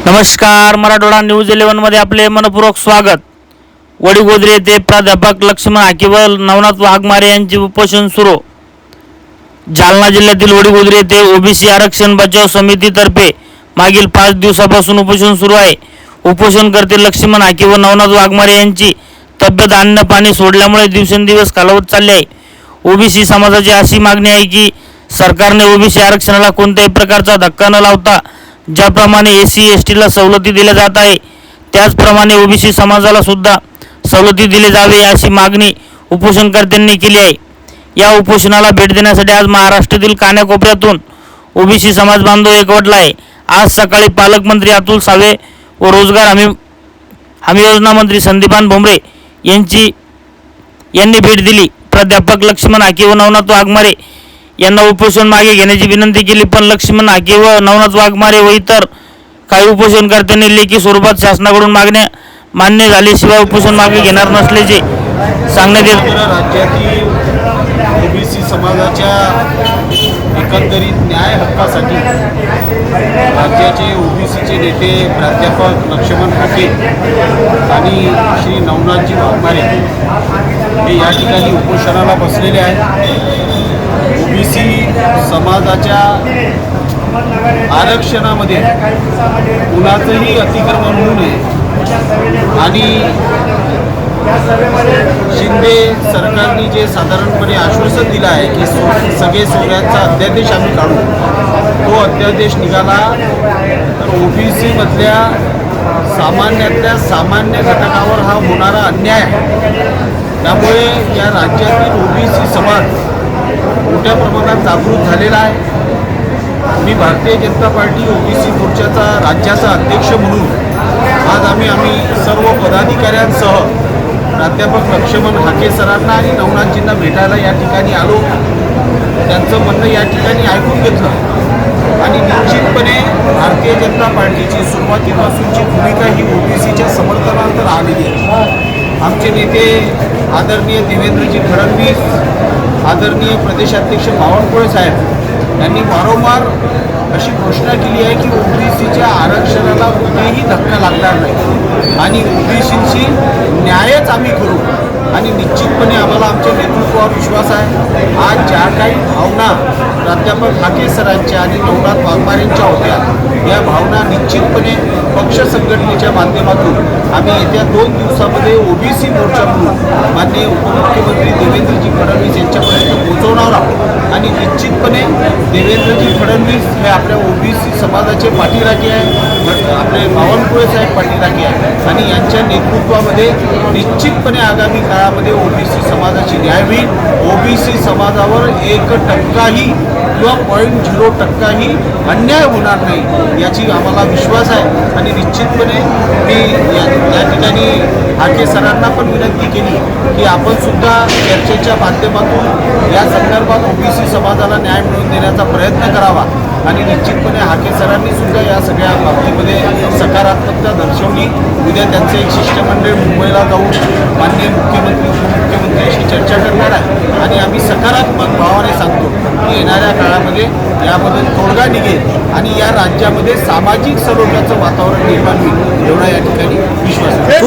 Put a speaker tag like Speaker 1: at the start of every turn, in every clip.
Speaker 1: नमस्कार, मराठवाडा न्यूज 11 मध्ये आपले मनपूर्वक स्वागत। वडीगोद्री येथे प्राध्यापक लक्ष्मण हाके व नवनाथ वाघमारे यांचे उपोषण सुरू। जालना जिल्ह्यातील वडीगोद्री येथे ओबीसी आरक्षण बचाव समितीतर्फे मागील 5 दिवसापासून उपोषण सुरू आहे। उपोषणकर्ते लक्ष्मण हाके व नवनाथ वाघमारे यांची तब्येत अन्न पाणी सोडल्यामुळे दिवसेंदिवस खालावत चालले आहे। ओबीसी समाजाची अशी मागणी आहे की सरकारने ओबीसी आरक्षणाला कोणत्याही प्रकारचा धक्का न लावता ज्याप्रमाणे एससी एसटीला सवलती दिल्या जात आहे त्याचप्रमाणे ओबीसी समाजाला सुद्धा सवलती दिली जावे अशी मागणी उपोषणकर्त्यांनी केली आहे। या उपोषणाला भेट देण्यासाठी आज महाराष्ट्रातील कानाकोपऱ्यातून ओबीसी समाज बांधव एकवटला आहे। आज सकाळी पालकमंत्री अतुल सावे व रोजगार हमी योजना मंत्री संदीपान भुमरे यांनी भेट दिली। प्राध्यापक लक्ष्मण हाके व नवनाथ वाघमारे यांना उपोषण मागे घेण्याची विनंती केली, पण लक्ष्मण हाके व नवनाथ वाघमारे व इतर काही उपोषणकर्त्यांनी लेखी स्वरूपात शासनाकडून मागण्या मान्य झाल्याशिवाय उपोषण मागे घेणार नसल्याचे सांगण्यात येत।
Speaker 2: राज्यातील ओबीसी समाजाच्या एकंदरीत न्याय हक्कासाठी राज्याचे ओबीसीचे नेते प्राध्यापक लक्ष्मण हाके आणि श्री नवनाथजी वाघमारे हे या ठिकाणी उपोषणाला बसलेले आहेत। ओबीसी समाजाच्या आरक्षणामध्ये कुणाचंही अतिक्रमण होऊ नये आणि शिंदे सरकारने जे साधारणपणे आश्वासन दिलं आहे की सगळे सोयऱ्यांचा अध्यादेश आम्ही काढू, तो अध्यादेश निघाला तर ओबीसीमधल्या सामान्यातल्या सामान्य घटकावर हा होणारा अन्याय आहे। त्यामुळे या राज्यातील ओबीसी समाज मोठ्या प्रमाणात जागृत झालेला आहे। मी भारतीय जनता पार्टी ओबीसी मोर्चाचा राज्याचा अध्यक्ष म्हणून आज आम्ही सर्व पदाधिकाऱ्यांसह प्राध्यापक लक्ष्मण हाके सरांना आणि नवनाथजींना भेटायला या ठिकाणी आलो। त्यांचं म्हणणं या ठिकाणी ऐकून घेतलं आणि निश्चितपणे भारतीय जनता पार्टीची सुरुवातीपासूनची भूमिका ही ओबीसीच्या समर्थनार्थ राहिलेली आहे। आमचे नेते आदरणीय देवेंद्रजी फडणवीस, आदरणीय प्रदेशाध्यक्ष बावनकुळे साहेब यांनी वारंवार अशी घोषणा केली आहे की ओबीसीच्या आरक्षणाला कुठेही धक्का लागणार नाही आणि ओबीसीची न्यायच आम्ही करू आणि निश्चितपणे आम्हाला आमच्या नेतृत्वावर विश्वास आहे। आज ज्या काही भावना प्राध्यापक हाके सरांच्या आणि नवनाथ वाघमारेंच्या होत्या, या भावना निश्चितपणे पक्ष संघटनेच्या माध्यमातून आम्ही येत्या 2 दिवसामध्ये ओबीसी मोर्चा म्हणून माननीय उपमुख्यमंत्री देवेंद्रजी फडणवीस यांच्यापर्यंत पोहोचवणार आहोत आणि निश्चितपणे देवेंद्रजी फडणवीस हे आपल्या ओबीसी समाजाचे पाठीराखे आहे, आपले बावनकुळे साहेब पाठीराखे आहे आणि यांच्या नेतृत्वामध्ये निश्चितपणे आगामी काळामध्ये ओबीसी समाजाची न्याय होईल। ओबीसी समाजावर 1% किंवा 0.0% अन्याय होणार नाही याची आम्हाला विश्वास आहे आणि निश्चितपणे मी या ठिकाणी हाके सरांना पण विनंती केली की आपण सुद्धा चर्चेच्या माध्यमातून या संदर्भात ओबीसी समाजाला न्याय मिळवून देण्याचा प्रयत्न करावा आणि निश्चितपणे हाके सरांनी सुद्धा या सगळ्या बाबतीमध्ये सकारात्मकता दर्शवली। उद्या त्यांचं एक शिष्टमंडळ मुंबईला जाऊन माननीय मुख्यमंत्री उपमुख्यमंत्र्यांशी चर्चा करणार आहे आणि आम्ही सकारात्मक भावाने सांगतो की येणाऱ्या काळामध्ये याबद्दल तोडगा निघेल आणि या राज्यामध्ये सामाजिक सलोख्याचं वातावरण निर्माण होईल एवढा या ठिकाणी विश्वास आहे।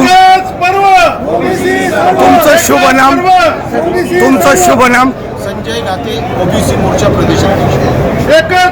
Speaker 3: तुमचं शुभ नाम?
Speaker 2: संजय गाते, ओबीसी मोर्चा प्रदेशाध्यक्ष।